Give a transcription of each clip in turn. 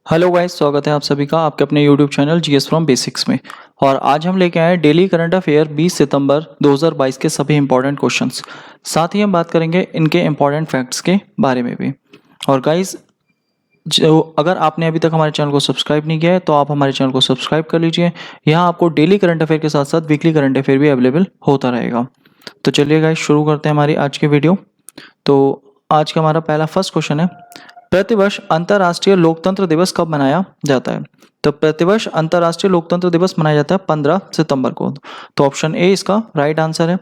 Hello guys, स्वागत है आप सभी का आपके अपने YouTube channel GS from basics में। और आज हम लेके आए हैं डेली करंट अफेयर 20 सितंबर 2022 के सभी इंपॉर्टेंट क्वेश्चंस। साथ ही हम बात करेंगे इनके इंपॉर्टेंट फैक्ट्स के बारे में भी। और गाइस, जो अगर आपने अभी तक हमारे चैनल को सब्सक्राइब नहीं किया है तो आप हमारे चैनल को सब्सक्राइब कर लीजिए। यहाँ आपको डेली करंट अफेयर के साथ साथ वीकली करंट अफेयर भी अवेलेबल होता रहेगा। तो चलिए गाइस, शुरू करते हैं हमारी आज की वीडियो। तो आज का हमारा पहला फर्स्ट क्वेश्चन है, प्रतिवर्ष अंतर्राष्ट्रीय लोकतंत्र दिवस कब मनाया जाता है? तो प्रतिवर्ष अंतर्राष्ट्रीय लोकतंत्र दिवस मनाया जाता है 15 सितंबर को। तो ऑप्शन ए इसका राइट आंसर है।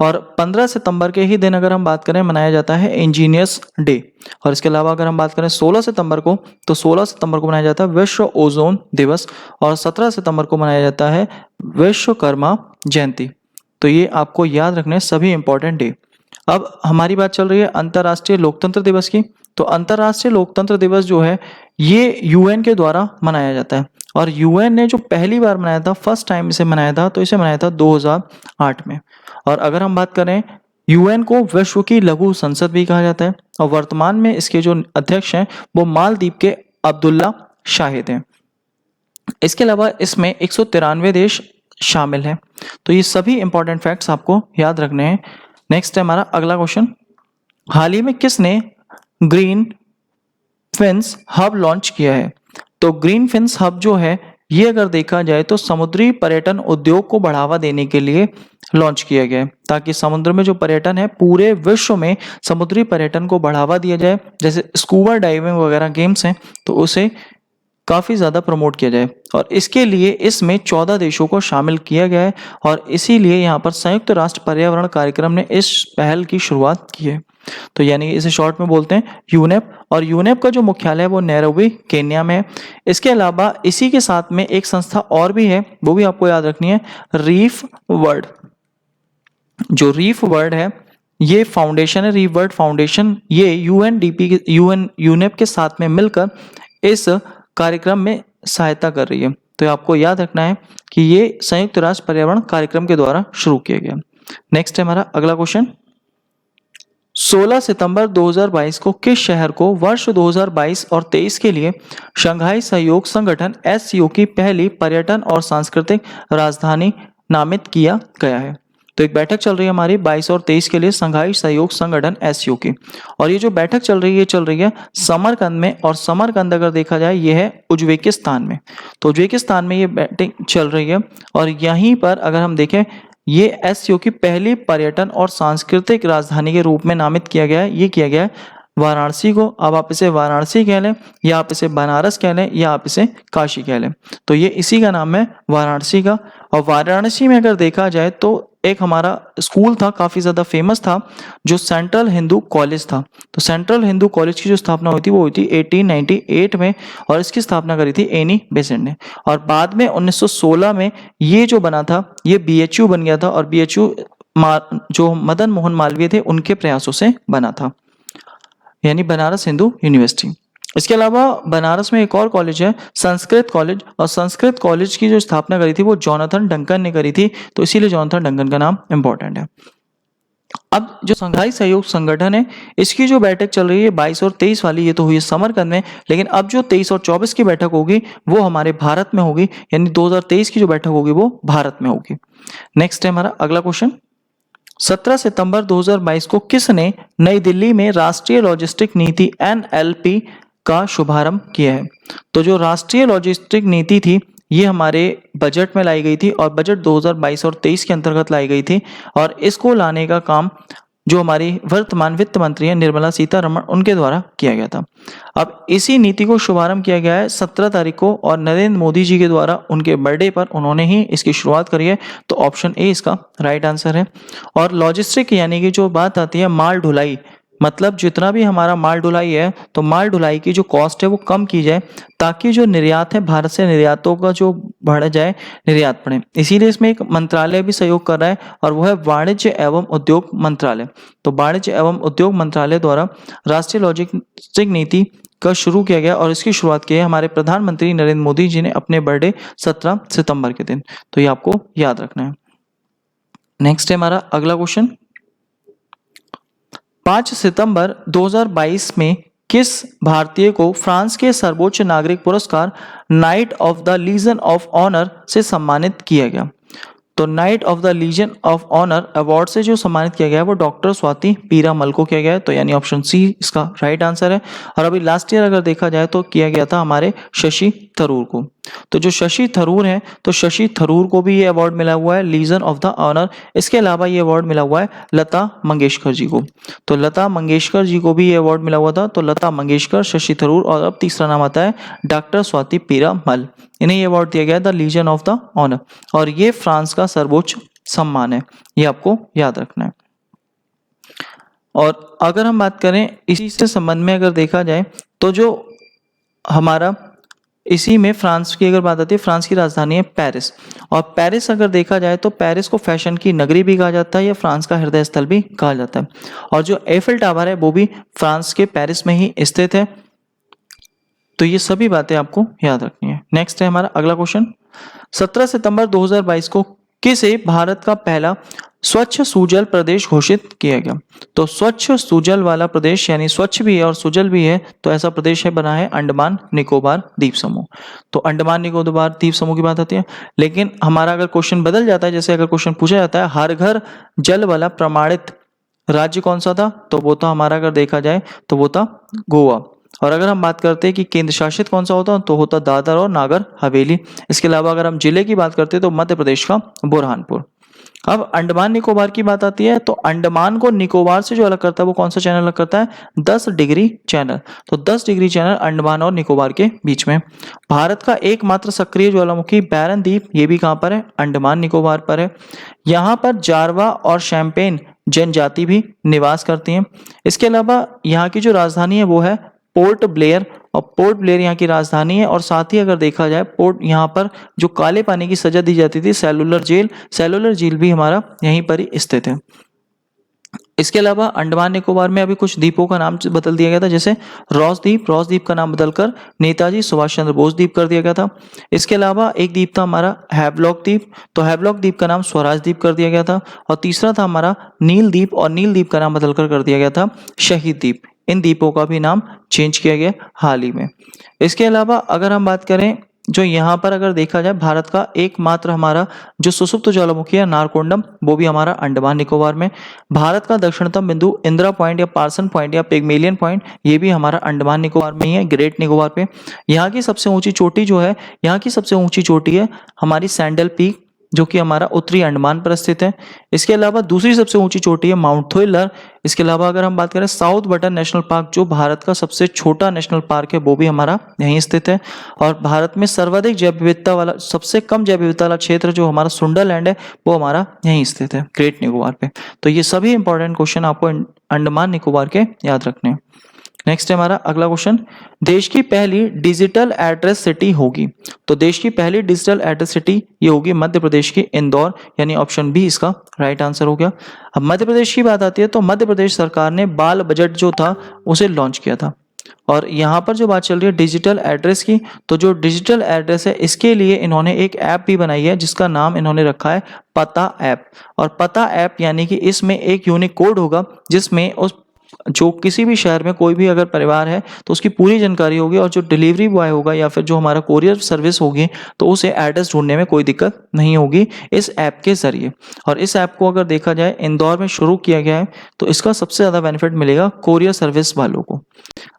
और 15 सितंबर के ही दिन अगर हम बात करें मनाया जाता है इंजीनियर्स डे। और इसके अलावा अगर हम बात करें 16 सितंबर को, तो 16 सितंबर को मनाया जाता है विश्व ओजोन दिवस। और 17 सितंबर को मनाया जाता है विश्वकर्मा जयंती। तो ये आपको याद रखने सभी इंपॉर्टेंट डे। अब हमारी बात चल रही है अंतर्राष्ट्रीय लोकतंत्र दिवस की। तो अंतर्राष्ट्रीय लोकतंत्र दिवस जो है ये यूएन के द्वारा मनाया जाता है। और यूएन ने जो पहली बार मनाया था, फर्स्ट टाइम इसे मनाया था, तो इसे मनाया था 2008 में। और अगर हम बात करें, यूएन को विश्व की लघु संसद भी कहा जाता है। और वर्तमान में इसके जो अध्यक्ष हैं वो मालदीव के अब्दुल्ला शाहिद हैं। इसके अलावा इसमें 193 देश शामिल हैं। तो ये सभी इंपॉर्टेंट फैक्ट्स आपको याद रखने हैं। नेक्स्ट है हमारा अगला क्वेश्चन, हाल ही में किसने ग्रीन फिन्स हब लॉन्च किया है? तो ग्रीन फिन्स हब जो है ये अगर देखा जाए तो समुद्री पर्यटन उद्योग को बढ़ावा देने के लिए लॉन्च किया गया है, ताकि समुद्र में जो पर्यटन है पूरे विश्व में समुद्री पर्यटन को बढ़ावा दिया जाए। जैसे स्कूबा डाइविंग वगैरह गेम्स हैं तो उसे काफ़ी ज़्यादा प्रमोट किया जाए। और इसके लिए इसमें 14 देशों को शामिल किया गया है। और इसीलिए यहाँ पर संयुक्त राष्ट्र पर्यावरण कार्यक्रम ने इस पहल की शुरुआत की है। तो यानी इसे शॉर्ट में बोलते हैं यूनेप। और यूनेप का जो मुख्यालय है वो नैरोबी केन्या में है। इसके अलावा इसी के साथ में एक संस्था और भी है, वो भी आपको याद रखनी है, रीफ वर्ल्ड। जो रीफ वर्ल्ड है ये फाउंडेशन है, रीफ वर्ल्ड फाउंडेशन, ये यूनेप के साथ में मिलकर इस कार्यक्रम में सहायता कर रही है। तो आपको याद रखना है कि ये संयुक्त राष्ट्र पर्यावरण कार्यक्रम के द्वारा शुरू किया गया। नेक्स्ट है हमारा अगला क्वेश्चन, 16 सितंबर 2022 को किस शहर को वर्ष 2022 और 23 के लिए शंघाई सहयोग संगठन एससीओ की पहली पर्यटन और सांस्कृतिक राजधानी नामित किया गया है? तो एक बैठक चल रही है हमारी 22 और 23 के लिए शंघाई सहयोग संगठन एससीओ की। और ये जो बैठक चल रही है समरकंद में। और समरकंद अगर देखा जाए ये है उज्बेकिस्तान में। तो उज्बेकिस्तान में ये बैठक चल रही है। और यहीं पर अगर हम देखें ये एससीओ की पहली पर्यटन और सांस्कृतिक राजधानी के रूप में नामित किया गया है। ये किया गया है वाराणसी को। अब आप इसे वाराणसी कह लें या आप इसे बनारस कह लें या आप इसे काशी कह लें, तो ये इसी का नाम है वाराणसी का। और वाराणसी में अगर देखा जाए तो एक हमारा स्कूल था, काफ़ी ज़्यादा फेमस था, जो सेंट्रल हिंदू कॉलेज था। तो सेंट्रल हिंदू कॉलेज की जो स्थापना हुई थी वो हुई थी 1898 में। और इसकी स्थापना करी थी एनी बेसेंट ने। और बाद में 1916 में ये जो बना था ये बीएचयू बन गया था। और बीएचयू जो मदन मोहन मालवीय थे उनके प्रयासों से बना था, यानी बनारस हिंदू यूनिवर्सिटी। इसके अलावा बनारस में एक और कॉलेज है संस्कृत कॉलेज। और संस्कृत कॉलेज की जो स्थापना करी थी वो जॉनथन डंकन ने करी थी। तो इसीलिए जॉनथन डंकन का नाम इंपॉर्टेंट है। अब जो शंघाई सहयोग संगठन है इसकी जो बैठक चल रही है 22 और 23 वाली, ये तो हुई है समरकंद में। लेकिन अब जो 23 और 24 की बैठक होगी वो हमारे भारत में होगी, यानी 2023 की जो बैठक होगी वो भारत में होगी। नेक्स्ट है हमारा अगला क्वेश्चन, 17 सितंबर 2022 को किसने नई दिल्ली में राष्ट्रीय लॉजिस्टिक नीति एनएलपी का शुभारंभ किया है? तो जो राष्ट्रीय लॉजिस्टिक नीति थी ये हमारे बजट में लाई गई थी। और बजट 2022 और 23 के अंतर्गत लाई गई थी। और इसको लाने का काम जो हमारी वर्तमान वित्त मंत्री है निर्मला सीतारमण उनके द्वारा किया गया था। अब इसी नीति को शुभारंभ किया गया है 17 तारीख को। और नरेंद्र मोदी जी के द्वारा उनके बर्थडे पर उन्होंने ही इसकी शुरुआत करी है। तो ऑप्शन ए इसका राइट आंसर है। और लॉजिस्टिक यानी कि जो बात आती है माल ढुलाई, मतलब जितना भी हमारा माल ढुलाई है तो माल ढुलाई की जो कॉस्ट है वो कम की जाए, ताकि जो निर्यात है भारत से निर्यातों का जो बढ़ जाए, निर्यात बढ़े। इसीलिए इसमें एक मंत्रालय भी सहयोग कर रहा है और वो है वाणिज्य एवं उद्योग मंत्रालय। तो वाणिज्य एवं उद्योग मंत्रालय द्वारा राष्ट्रीय लॉजिस्टिक नीति का शुरू किया गया। और इसकी शुरुआत की है हमारे प्रधानमंत्री नरेंद्र मोदी जी ने अपने बर्थडे 17 सितंबर के दिन। तो ये आपको याद रखना है। नेक्स्ट है हमारा अगला क्वेश्चन, 5 सितंबर 2022 में किस भारतीय को फ्रांस के सर्वोच्च नागरिक पुरस्कार Knight of the Legion of Honour से सम्मानित किया गया? तो Knight of the Legion of Honour award से जो सम्मानित किया गया है वो डॉक्टर स्वाति पीरामल को किया गया है, तो यानी ऑप्शन सी इसका राइट आंसर है। और अभी लास्ट ईयर अगर देखा जाए तो किया गया था हमारे शशि थरूर को। तो जो शशि थरूर है, तो शशि थरूर को भी ये अवार्ड मिला हुआ है लीजन ऑफ द ऑनर। इसके अलावा ये अवार्ड मिला हुआ है लता मंगेशकर जी को। तो लता मंगेशकर जी को भी ये अवार्ड मिला हुआ था। तो लता मंगेशकर, शशि थरूर और अब तीसरा नाम आता है डॉक्टर स्वाति पीरामल। इन्हें ये अवार्ड दिया गया the Legion of the Honour, और ये फ्रांस का सर्वोच्च सम्मान है, ये आपको याद रखना है। और अगर हम बात करें इसी से संबंध में अगर देखा जाए तो जो हमारा इसी में फ्रांस की अगर बात आती है, फ्रांस की राजधानी है पेरिस। और पेरिस अगर देखा जाए तो पेरिस को फैशन की नगरी भी कहा जाता है या फ्रांस का हृदय स्थल भी कहा जाता है। और जो एफिल टावर है वो भी फ्रांस के पेरिस में ही स्थित है। तो ये सभी बातें आपको याद रखनी है। नेक्स्ट है हमारा अगला क्वेश्चन, 17 सितंबर 2022 को किसे भारत का पहला स्वच्छ सुजल प्रदेश घोषित किया गया? तो स्वच्छ सुजल वाला प्रदेश यानी स्वच्छ भी है और सुजल भी है, तो ऐसा प्रदेश है बना है अंडमान निकोबार द्वीप समूह। तो अंडमान निकोबार द्वीप समूह की बात आती है। लेकिन हमारा अगर क्वेश्चन बदल जाता है, जैसे अगर क्वेश्चन पूछा जाता है हर घर जल वाला प्रमाणित राज्य कौन सा था, तो वो था हमारा, अगर देखा जाए तो वो था गोवा। और अगर हम बात करते हैं कि केंद्र शासित कौन सा होता, तो होता दादर और नागर हवेली। इसके अलावा अगर हम जिले की बात करते हैं तो मध्य प्रदेश का बुरहानपुर। अब अंडमान निकोबार की बात आती है, तो अंडमान को निकोबार से जो अलग करता है वो कौन सा चैनल अलग करता है? 10 डिग्री चैनल। तो 10 डिग्री चैनल अंडमान और निकोबार के बीच में। भारत का एकमात्र सक्रिय ज्वालामुखी बैरन द्वीप, ये भी कहाँ पर है? अंडमान निकोबार पर है। यहाँ पर जारवा और शैम्पेन जनजाति भी निवास करती हैं। इसके अलावा यहाँ की जो राजधानी है वो है पोर्ट ब्लेयर, और पोर्ट ब्लेयर यहाँ की राजधानी है। और साथ ही अगर देखा जाए पोर्ट, यहाँ पर जो काले पानी की सजा दी जाती थी सेलुलर जेल भी हमारा यहीं पर ही स्थित है। इसके अलावा अंडमान निकोबार में अभी कुछ द्वीपों का नाम बदल दिया गया था, जैसे रॉस द्वीप का नाम बदलकर नेताजी सुभाष चंद्र बोस द्वीप कर दिया गया था। इसके अलावा एक द्वीप था हमारा हैवलॉक द्वीप, तो हैवलॉक द्वीप का नाम स्वराज द्वीप कर दिया गया था। और तीसरा था हमारा नील द्वीप, और नील द्वीप का नाम बदलकर कर दिया गया था शहीद द्वीप। इन द्वीपों का भी नाम चेंज किया गया हाल ही में। इसके अलावा अगर हम बात करें, जो यहाँ पर अगर देखा जाए भारत का एकमात्र हमारा जो सुसुप्त ज्वालामुखी है नारकोंडम, वो भी हमारा अंडमान निकोबार में। भारत का दक्षिणतम बिंदु इंदिरा पॉइंट या पार्सन पॉइंट या पिग्मेलियन पॉइंट, ये भी हमारा अंडमान निकोबार में ही है, ग्रेट निकोबार पे। यहाँ की सबसे ऊंची चोटी जो है, यहाँ की सबसे ऊंची चोटी है हमारी सैंडल पीक, जो कि हमारा उत्तरी अंडमान पर स्थित है। इसके अलावा दूसरी सबसे ऊंची चोटी है माउंट थोइलर। इसके अलावा अगर हम बात करें साउथ बटन नेशनल पार्क, जो भारत का सबसे छोटा नेशनल पार्क है, वो भी हमारा यहीं स्थित है। और भारत में सर्वाधिक जैव विविधता वाला, सबसे कम जैव विविधता वाला क्षेत्र जो हमारा सुंदरलैंड है, वो हमारा यहीं स्थित है, ग्रेट निकोबार पे। तो ये सभी इंपॉर्टेंट क्वेश्चन आपको अंडमान निकोबार के याद रखने हैं। नेक्स्ट है हमारा अगला क्वेश्चन, देश की पहली डिजिटल एड्रेस सिटी होगी? तो देश की पहली डिजिटल एड्रेस सिटी ये होगी मध्य प्रदेश की इंदौर, यानी ऑप्शन बी इसका राइट आंसर हो गया। अब मध्य प्रदेश की बात आती है, तो मध्य प्रदेश सरकार ने बाल बजट जो था उसे लॉन्च किया था। और यहाँ पर जो बात चल रही है डिजिटल एड्रेस की, तो जो डिजिटल एड्रेस है इसके लिए इन्होंने एक ऐप भी बनाई है जिसका नाम इन्होंने रखा है पता ऐप। और पता ऐप यानी कि इसमें एक यूनिक कोड होगा जिसमें उस जो किसी भी शहर में कोई भी अगर परिवार है तो उसकी पूरी जानकारी होगी, और जो डिलीवरी बॉय होगा या फिर जो हमारा कोरियर सर्विस होगी तो उसे एड्रेस ढूंढने में कोई दिक्कत नहीं होगी इस ऐप के जरिए। और इस ऐप को अगर देखा जाए इंदौर में शुरू किया गया है, तो इसका सबसे ज़्यादा बेनिफिट मिलेगा कोरियर सर्विस वालों को।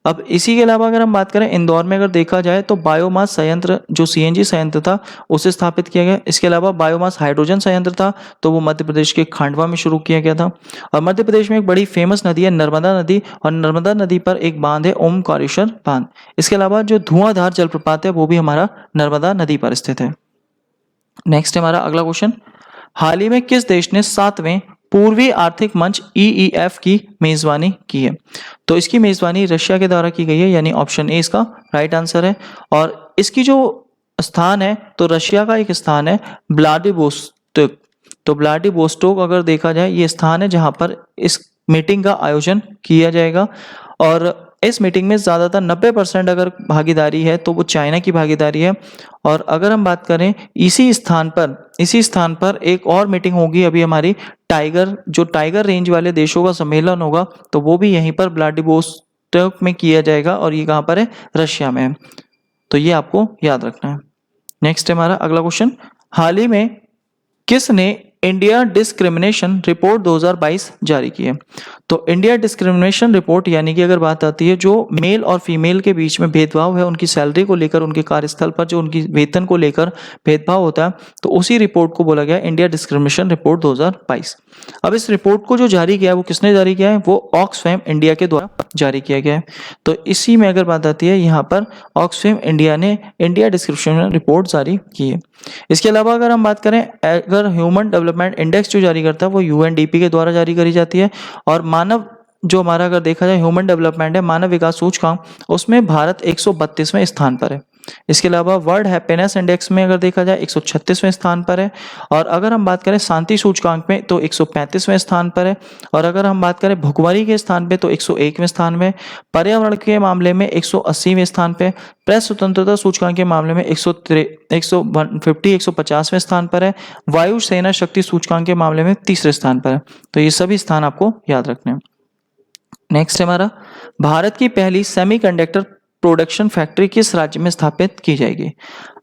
अब इसी के अलावा अगर हम बात करें इंदौर में अगर देखा जाए तो बायोमास संयंत्र जो सीएनजी संयंत्र था उसे स्थापित किया गया। इसके अलावा बायोमास हाइड्रोजन संयंत्र था, तो वो मध्य प्रदेश के खांडवा में शुरू किया गया था। और मध्य प्रदेश में एक बड़ी फेमस नदी है नर्मदा नदी, और नर्मदा नदी पर एक बांध है ओमकारेश्वर बांध। इसके अलावा जो धुआंधार जलप्रपात है वो भी हमारा नर्मदा नदी पर स्थित है। नेक्स्ट हमारा अगला क्वेश्चन, हाल ही में किस देश ने 7वें पूर्वी आर्थिक मंच EEF की मेजबानी की है? तो इसकी मेजबानी रशिया के द्वारा की गई है, यानी ऑप्शन ए इसका राइट आंसर है। और इसकी जो स्थान है, तो रशिया का एक स्थान है व्लादिवोस्तोक। तो व्लादिवोस्तोक अगर देखा जाए ये स्थान है जहां पर इस मीटिंग का आयोजन किया जाएगा। और इस मीटिंग में ज़्यादातर 90% अगर भागीदारी है तो वो चाइना की भागीदारी है। और अगर हम बात करें इसी स्थान पर एक और मीटिंग होगी अभी हमारी टाइगर रेंज वाले देशों का सम्मेलन होगा, तो वो भी यहीं पर व्लादिवोस्टोक में किया जाएगा और ये कहाँ पर है, रशिया में है। तो ये आपको याद रखना है। नेक्स्ट है हमारा अगला क्वेश्चन, हाल ही में किसने इंडिया डिस्क्रिमिनेशन रिपोर्ट 2022 जारी की है? तो इंडिया डिस्क्रिमिनेशन रिपोर्ट यानी कि अगर बात आती है जो मेल और फीमेल के बीच में भेदभाव है, उनकी सैलरी को लेकर, उनके कार्यस्थल पर जो उनकी वेतन को लेकर भेदभाव होता है, तो उसी रिपोर्ट को बोला गया इंडिया डिस्क्रिमिनेशन रिपोर्ट 2022। अब इस रिपोर्ट को जो जारी किया है वो किसने जारी किया है? वो ऑक्सफैम इंडिया के द्वारा जारी किया गया है। तो इसी में अगर बात आती है यहाँ पर ऑक्सफैम इंडिया ने इंडिया डिस्क्रिमिनेशन रिपोर्ट जारी की है। इसके अलावा अगर हम बात करें, अगर ह्यूमन डेवलपमेंट इंडेक्स जो जारी करता है वो यूएनडीपी के द्वारा जारी करी जाती है। और मानव जो हमारा अगर देखा जाए ह्यूमन डेवलपमेंट है, मानव विकास सूचकांक, उसमें भारत 132वें स्थान पर है। इसके अलावा वर्ल्ड हैप्पीनेस इंडेक्स में अगर देखा जाए 136वें स्थान पर है। और अगर हम बात करें शांति सूचकांक में तो 135वें स्थान पर है। और अगर हम बात करें भुखमरी के स्थान पे तो 101वें स्थान में, पर्यावरण के मामले में 180वें स्थान पे, प्रेस स्वतंत्रता सूचकांक के मामले में 150वें स्थान पर है, वायु सेना शक्ति सूचकांक के मामले में 3रे स्थान पर है। तो ये सभी स्थान आपको याद रखने हैं। नेक्स्ट है हमारा, भारत की पहली सेमीकंडक्टर प्रोडक्शन फैक्ट्री किस राज्य में स्थापित की जाएगी?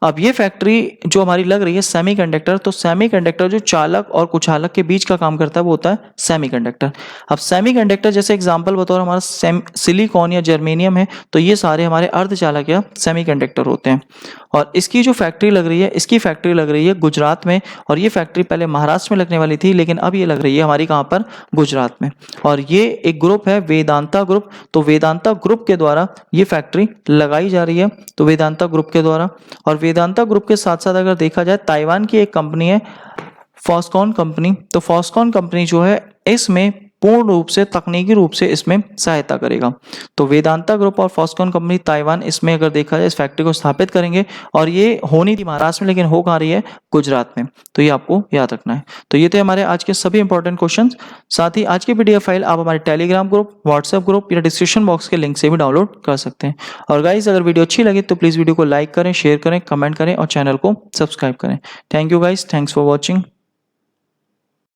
अब ये फैक्ट्री जो हमारी लग रही है सेमीकंडक्टर, तो सेमीकंडक्टर जो चालक और कुचालक के बीच का काम करता है वो होता है सेमीकंडक्टर। अब सेमीकंडक्टर जैसे एग्जांपल बतौर हमारा सिलिकॉन या जर्मेनियम है, तो ये सारे हमारे अर्धचालक या सेमीकंडक्टर होते हैं। और इसकी जो फैक्ट्री लग रही है, इसकी फैक्ट्री लग रही है गुजरात में। और ये फैक्ट्री पहले महाराष्ट्र में लगने वाली थी, लेकिन अब ये लग रही है हमारी कहाँ पर, गुजरात में। और ये एक ग्रुप है वेदांता ग्रुप, तो वेदांता ग्रुप के द्वारा ये फैक्ट्री लगाई जा रही है, तो वेदांता ग्रुप के द्वारा। और वेदांता ग्रुप के साथ साथ अगर देखा जाए ताइवान की एक कंपनी है फॉक्सकॉन कंपनी, तो फॉक्सकॉन कंपनी जो है इसमें पूर्ण रूप से तकनीकी रूप से इसमें सहायता करेगा। तो वेदांता ग्रुप और फॉक्सकॉन कंपनी ताइवान इसमें अगर देखा जाए इस फैक्ट्री को स्थापित करेंगे। और ये होनी थी महाराष्ट्र में, लेकिन हो कहाँ रही है, गुजरात में। तो ये आपको याद रखना है। तो ये थे हमारे आज के सभी इंपॉर्टेंट क्वेश्चन। साथ ही आज की पीडीएफ फाइल आप हमारे टेलीग्राम ग्रुप, व्हाट्सएप ग्रुप या डिस्क्रिप्शन बॉक्स के लिंक से भी डाउनलोड कर सकते हैं। और गाइज अगर वीडियो अच्छी लगे तो प्लीज़ वीडियो को लाइक करें, शेयर करें, कमेंट करें और चैनल को सब्सक्राइब करें। Thank you guys, thanks for watching.